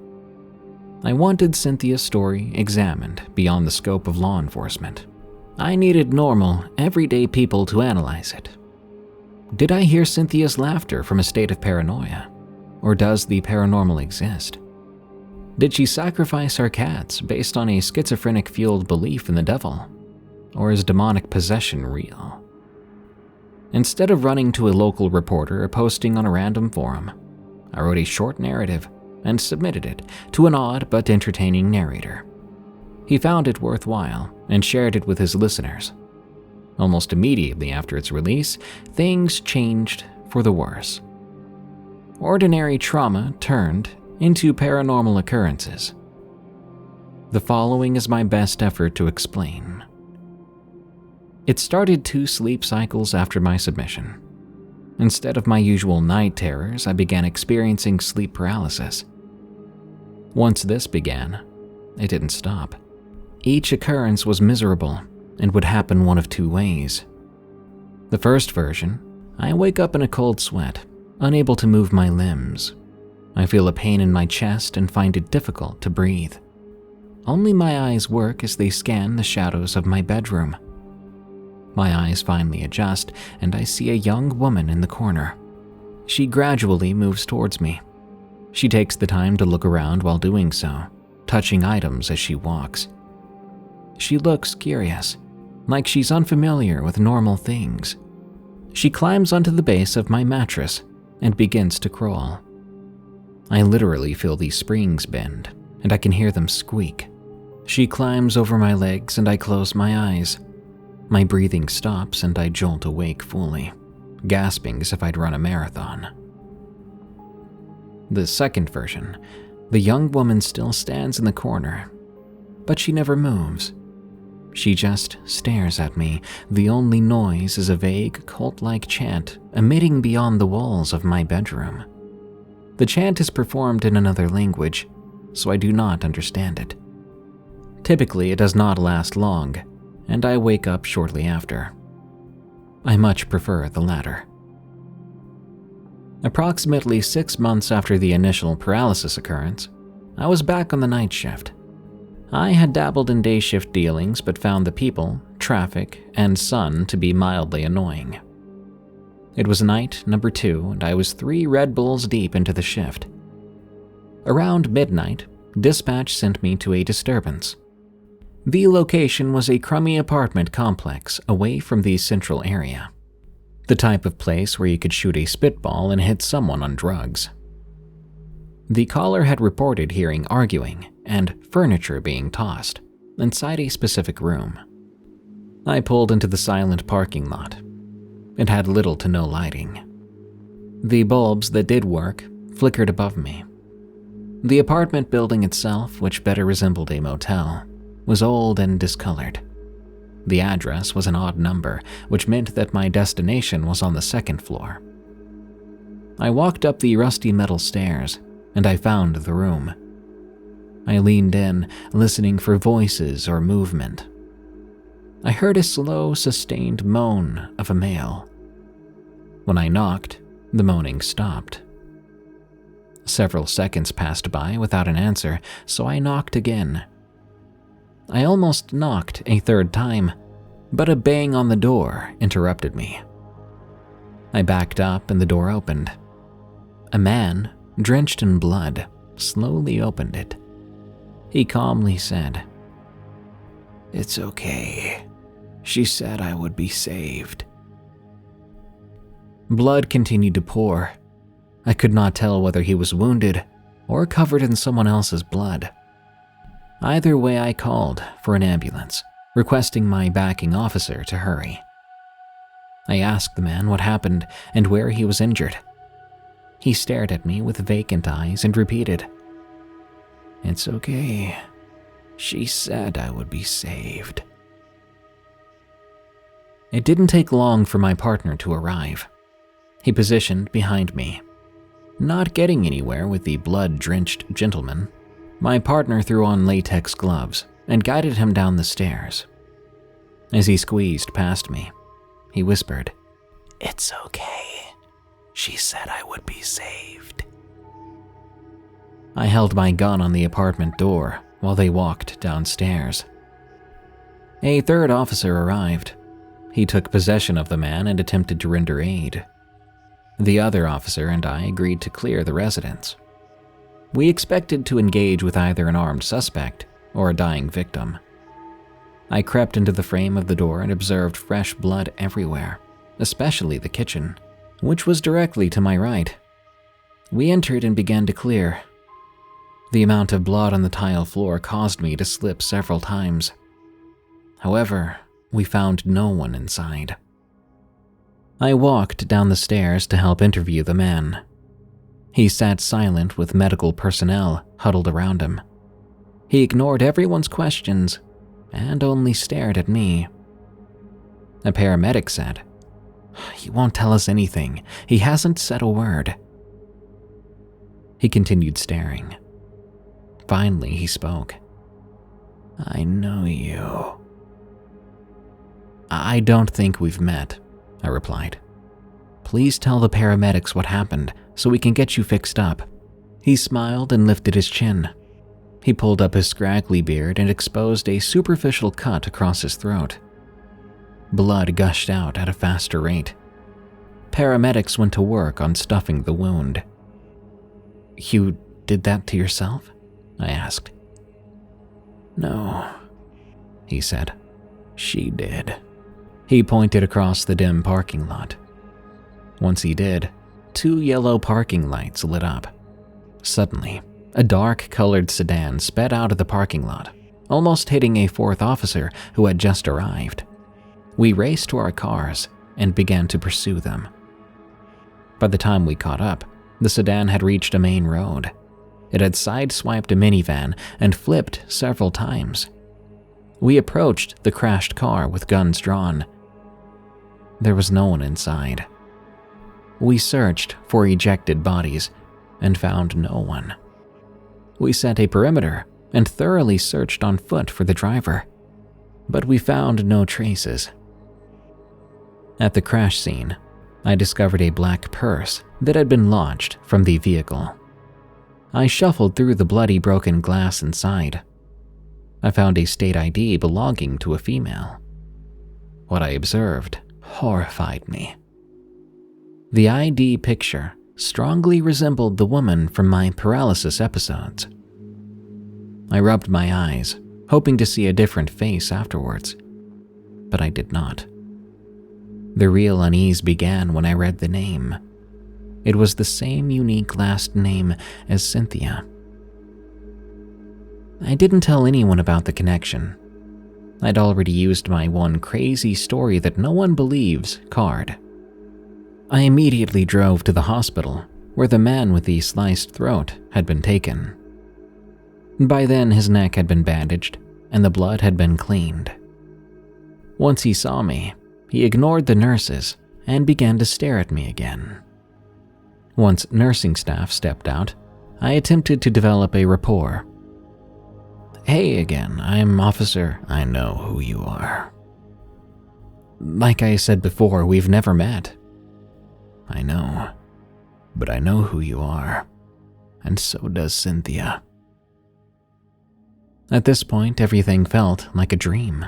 I wanted Cynthia's story examined beyond the scope of law enforcement. I needed normal, everyday people to analyze it. Did I hear Cynthia's laughter from a state of paranoia? Or does the paranormal exist? Did she sacrifice her cats based on a schizophrenic-fueled belief in the devil? Or is demonic possession real? Instead of running to a local reporter or posting on a random forum, I wrote a short narrative and submitted it to an odd but entertaining narrator. He found it worthwhile and shared it with his listeners. Almost immediately after its release, things changed for the worse. Ordinary trauma turned into paranormal occurrences. The following is my best effort to explain. It started 2 sleep cycles after my submission. Instead of my usual night terrors, I began experiencing sleep paralysis. Once this began, it didn't stop. Each occurrence was miserable and would happen one of 2 ways. The first version, I wake up in a cold sweat, unable to move my limbs. I feel a pain in my chest and find it difficult to breathe. Only my eyes work as they scan the shadows of my bedroom. My eyes finally adjust, and I see a young woman in the corner. She gradually moves towards me. She takes the time to look around while doing so, touching items as she walks. She looks curious, like she's unfamiliar with normal things. She climbs onto the base of my mattress and begins to crawl. I literally feel these springs bend, and I can hear them squeak. She climbs over my legs and I close my eyes. My breathing stops and I jolt awake fully, gasping as if I'd run a marathon. The second version, the young woman still stands in the corner, but she never moves. She just stares at me. The only noise is a vague, cult-like chant emitting beyond the walls of my bedroom. The chant is performed in another language, so I do not understand it. Typically, it does not last long, and I wake up shortly after. I much prefer the latter. Approximately 6 months after the initial paralysis occurrence, I was back on the night shift. I had dabbled in day shift dealings but found the people, traffic, and sun to be mildly annoying. It was night number 2 and I was 3 Red Bulls deep into the shift. Around midnight, dispatch sent me to a disturbance. The location was a crummy apartment complex away from the central area. The type of place where you could shoot a spitball and hit someone on drugs. The caller had reported hearing arguing and furniture being tossed inside a specific room. I pulled into the silent parking lot. It had little to no lighting. The bulbs that did work flickered above me. The apartment building itself, which better resembled a motel, was old and discolored. The address was an odd number, which meant that my destination was on the 2nd floor. I walked up the rusty metal stairs, and I found the room. I leaned in, listening for voices or movement. I heard a slow, sustained moan of a male. When I knocked, the moaning stopped. Several seconds passed by without an answer, so I knocked again. I almost knocked a 3rd time, but a bang on the door interrupted me. I backed up and the door opened. A man, drenched in blood, slowly opened it. He calmly said, "It's okay. She said I would be saved." Blood continued to pour. I could not tell whether he was wounded or covered in someone else's blood. Either way, I called for an ambulance, requesting my backing officer to hurry. I asked the man what happened and where he was injured. He stared at me with vacant eyes and repeated, "It's okay. She said I would be saved." It didn't take long for my partner to arrive. He positioned behind me. Not getting anywhere with the blood-drenched gentleman, my partner threw on latex gloves and guided him down the stairs. As he squeezed past me, he whispered, "It's okay. She said I would be saved." I held my gun on the apartment door while they walked downstairs. A 3rd officer arrived. He took possession of the man and attempted to render aid. The other officer and I agreed to clear the residence. We expected to engage with either an armed suspect or a dying victim. I crept into the frame of the door and observed fresh blood everywhere, especially the kitchen, which was directly to my right. We entered and began to clear. The amount of blood on the tile floor caused me to slip several times. However, we found no one inside. I walked down the stairs to help interview the man. He sat silent with medical personnel huddled around him. He ignored everyone's questions and only stared at me. A paramedic said, "He won't tell us anything. He hasn't said a word." He continued staring. Finally, he spoke. "I know you." "I don't think we've met," I replied. "Please tell the paramedics what happened so we can get you fixed up." He smiled and lifted his chin. He pulled up his scraggly beard and exposed a superficial cut across his throat. Blood gushed out at a faster rate. Paramedics went to work on stuffing the wound. "You did that to yourself?" I asked. "No," he said. "She did." He pointed across the dim parking lot. Once he did, 2 yellow parking lights lit up. Suddenly, a dark-colored sedan sped out of the parking lot, almost hitting a 4th officer who had just arrived. We raced to our cars and began to pursue them. By the time we caught up, the sedan had reached a main road. It had sideswiped a minivan and flipped several times. We approached the crashed car with guns drawn. There was no one inside. We searched for ejected bodies and found no one. We set a perimeter and thoroughly searched on foot for the driver, but we found no traces. At the crash scene, I discovered a black purse that had been launched from the vehicle. I shuffled through the bloody broken glass inside. I found a state ID belonging to a female. What I observed horrified me. The ID picture strongly resembled the woman from my paralysis episodes. I rubbed my eyes, hoping to see a different face afterwards, but I did not. The real unease began when I read the name. It was the same unique last name as Cynthia. I didn't tell anyone about the connection. I'd already used my one crazy story that no one believes card. I immediately drove to the hospital where the man with the sliced throat had been taken. By then, his neck had been bandaged and the blood had been cleaned. Once he saw me, he ignored the nurses and began to stare at me again. Once nursing staff stepped out, I attempted to develop a rapport. "Hey again, I'm Officer. I know who you are." "Like I said before, we've never met." "I know, but I know who you are, and so does Cynthia." At this point, everything felt like a dream.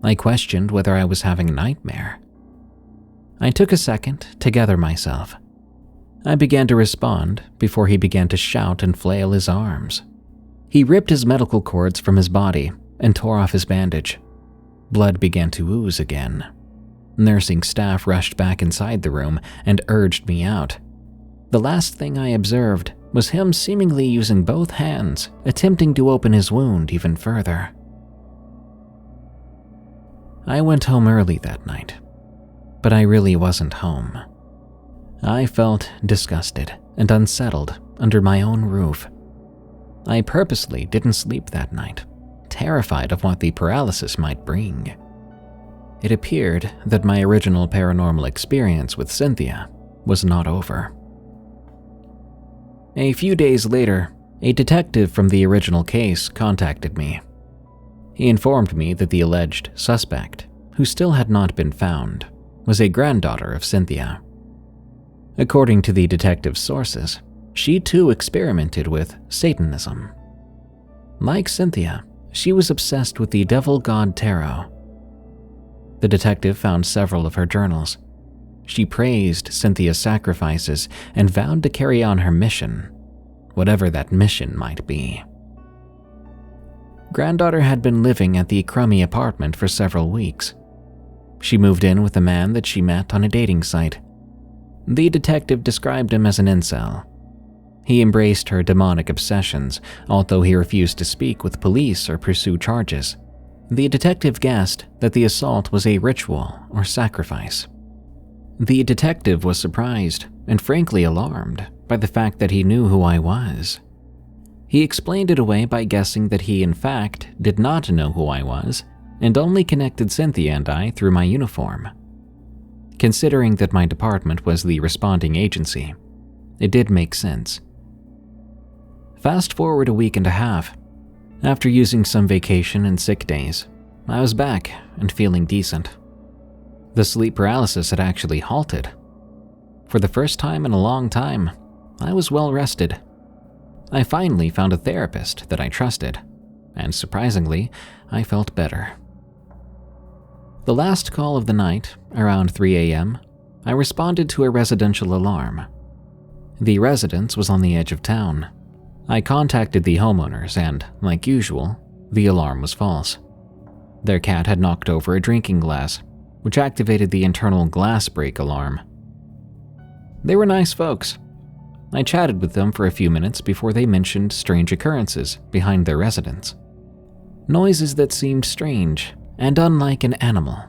I questioned whether I was having a nightmare. I took a second to gather myself. I began to respond before he began to shout and flail his arms. He ripped his medical cords from his body and tore off his bandage. Blood began to ooze again. Nursing staff rushed back inside the room and urged me out. The last thing I observed was him seemingly using both hands, attempting to open his wound even further. I went home early that night, but I really wasn't home. I felt disgusted and unsettled under my own roof. I purposely didn't sleep that night, terrified of what the paralysis might bring. It appeared that my original paranormal experience with Cynthia was not over. A few days later, a detective from the original case contacted me. He informed me that the alleged suspect, who still had not been found, was a granddaughter of Cynthia. According to the detective's sources, she too experimented with Satanism. Like Cynthia, she was obsessed with the devil god tarot. The detective found several of her journals. She praised Cynthia's sacrifices and vowed to carry on her mission, whatever that mission might be. Granddaughter had been living at the crummy apartment for several weeks. She moved in with a man that she met on a dating site. The detective described him as an incel. He embraced her demonic obsessions, although he refused to speak with police or pursue charges. The detective guessed that the assault was a ritual or sacrifice. The detective was surprised and frankly alarmed by the fact that he knew who I was. He explained it away by guessing that he in fact did not know who I was and only connected Cynthia and I through my uniform. Considering that my department was the responding agency, it did make sense. Fast forward a week and a half. After using some vacation and sick days, I was back and feeling decent. The sleep paralysis had actually halted. For the first time in a long time, I was well rested. I finally found a therapist that I trusted, and surprisingly, I felt better. The last call of the night, around 3 a.m., I responded to a residential alarm. The residence was on the edge of town. I contacted the homeowners and, like usual, the alarm was false. Their cat had knocked over a drinking glass, which activated the internal glass break alarm. They were nice folks. I chatted with them for a few minutes before they mentioned strange occurrences behind their residence. Noises that seemed strange and unlike an animal.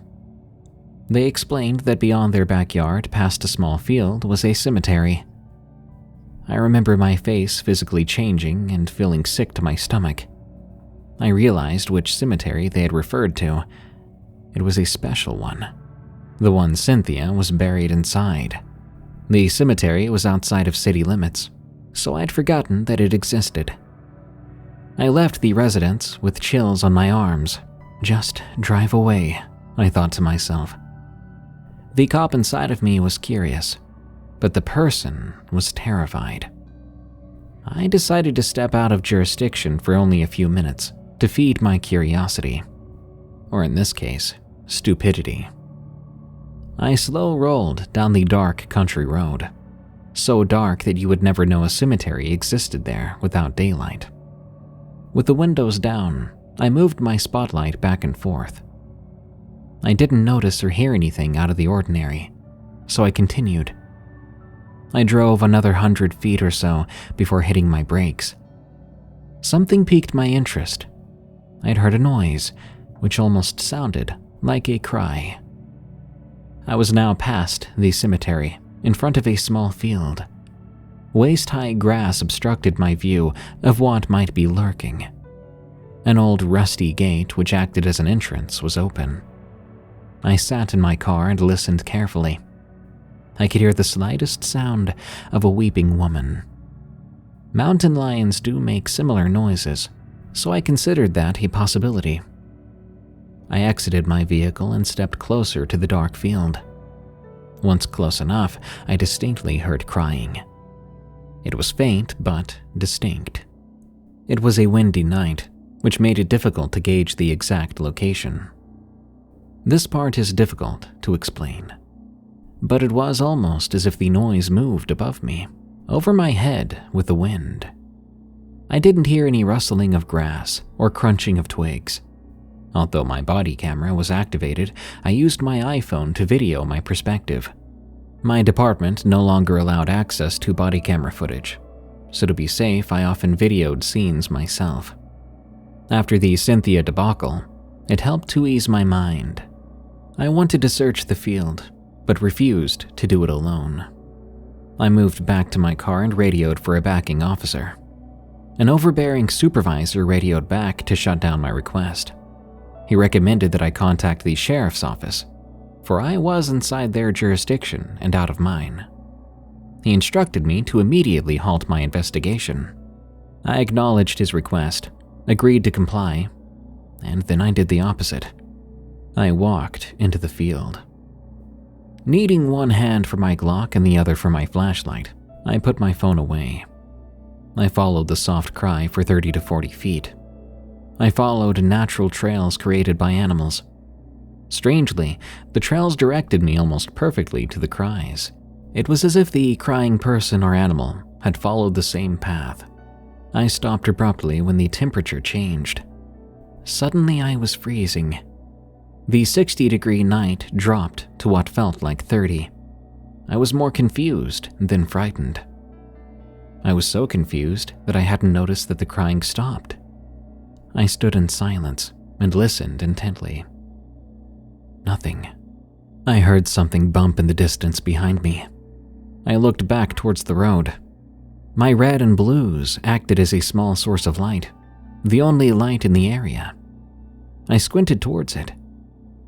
They explained that beyond their backyard, past a small field, was a cemetery. I remember my face physically changing and feeling sick to my stomach. I realized which cemetery they had referred to. It was a special one. The one Cynthia was buried inside. The cemetery was outside of city limits, so I'd forgotten that it existed. I left the residence with chills on my arms. Just drive away, I thought to myself. The cop inside of me was curious, but the person was terrified. I decided to step out of jurisdiction for only a few minutes to feed my curiosity, or in this case, stupidity. I slow rolled down the dark country road, so dark that you would never know a cemetery existed there without daylight. With the windows down, I moved my spotlight back and forth. I didn't notice or hear anything out of the ordinary, so I continued. I drove another 100 feet or so before hitting my brakes. Something piqued my interest. I'd heard a noise, which almost sounded like a cry. I was now past the cemetery, in front of a small field. Waist-high grass obstructed my view of what might be lurking. An old rusty gate which acted as an entrance was open. I sat in my car and listened carefully. I could hear the slightest sound of a weeping woman. Mountain lions do make similar noises, so I considered that a possibility. I exited my vehicle and stepped closer to the dark field. Once close enough, I distinctly heard crying. It was faint, but distinct. It was a windy night, which made it difficult to gauge the exact location. This part is difficult to explain, but it was almost as if the noise moved above me, over my head with the wind. I didn't hear any rustling of grass or crunching of twigs. Although my body camera was activated, I used my iPhone to video my perspective. My department no longer allowed access to body camera footage, so to be safe, I often videoed scenes myself. After the Cynthia debacle, it helped to ease my mind. I wanted to search the field, but refused to do it alone. I moved back to my car and radioed for a backing officer. An overbearing supervisor radioed back to shut down my request. He recommended that I contact the sheriff's office, for I was inside their jurisdiction and out of mine. He instructed me to immediately halt my investigation. I acknowledged his request, agreed to comply, and then I did the opposite. I walked into the field. Needing one hand for my Glock and the other for my flashlight, I put my phone away. I followed the soft cry for 30 to 40 feet. I followed natural trails created by animals. Strangely, the trails directed me almost perfectly to the cries. It was as if the crying person or animal had followed the same path. I stopped abruptly when the temperature changed. Suddenly I was freezing. The 60-degree night dropped to what felt like 30. I was more confused than frightened. I was so confused that I hadn't noticed that the crying stopped. I stood in silence and listened intently. Nothing. I heard something bump in the distance behind me. I looked back towards the road. My red and blues acted as a small source of light, the only light in the area. I squinted towards it.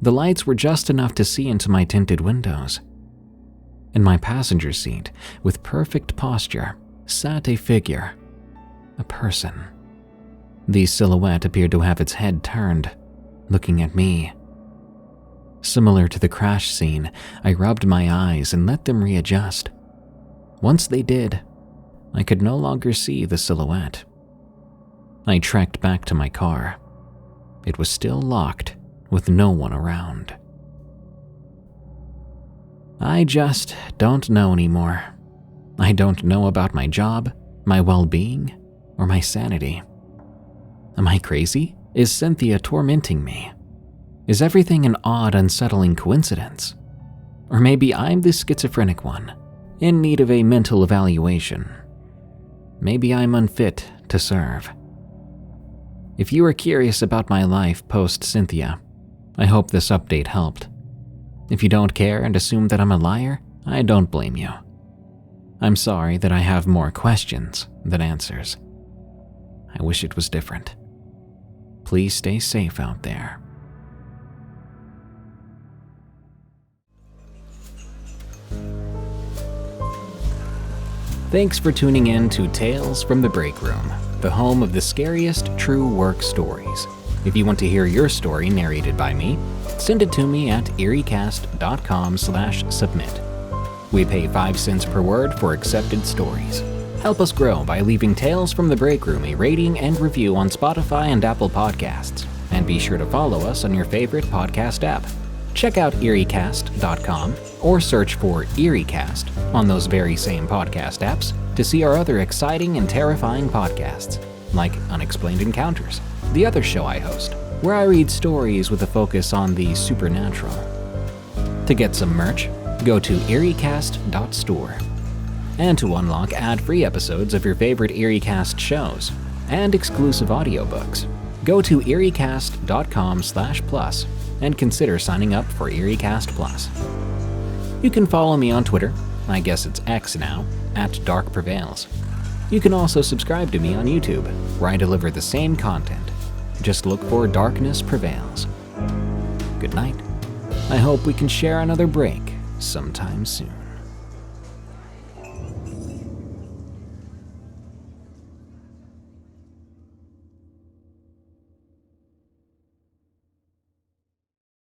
The lights were just enough to see into my tinted windows. In my passenger seat, with perfect posture, sat a figure, a person. The silhouette appeared to have its head turned, looking at me. Similar to the crash scene, I rubbed my eyes and let them readjust. Once they did, I could no longer see the silhouette. I trekked back to my car. It was still locked, with no one around. I just don't know anymore. I don't know about my job, my well-being, or my sanity. Am I crazy? Is Cynthia tormenting me? Is everything an odd, unsettling coincidence? Or maybe I'm the schizophrenic one, in need of a mental evaluation. Maybe I'm unfit to serve. If you are curious about my life post-Cynthia, I hope this update helped. If you don't care and assume that I'm a liar, I don't blame you. I'm sorry that I have more questions than answers. I wish it was different. Please stay safe out there. Thanks for tuning in to Tales from the Break Room, the home of the scariest true work stories. If you want to hear your story narrated by me, send it to me at eeriecast.com/submit. We pay 5 cents per word for accepted stories. Help us grow by leaving Tales from the Break Room a rating and review on Spotify and Apple Podcasts, and be sure to follow us on your favorite podcast app. Check out eeriecast.com or search for EerieCast on those very same podcast apps to see our other exciting and terrifying podcasts, like Unexplained Encounters, the other show I host, where I read stories with a focus on the supernatural. To get some merch, go to eeriecast.store. And to unlock ad-free episodes of your favorite EerieCast shows and exclusive audiobooks, go to eeriecast.com/plus and consider signing up for EerieCast Plus. You can follow me on Twitter, I guess it's X now, @Prevails. You can also subscribe to me on YouTube, where I deliver the same content. Just look for Darkness Prevails. Good night. I hope we can share another break sometime soon.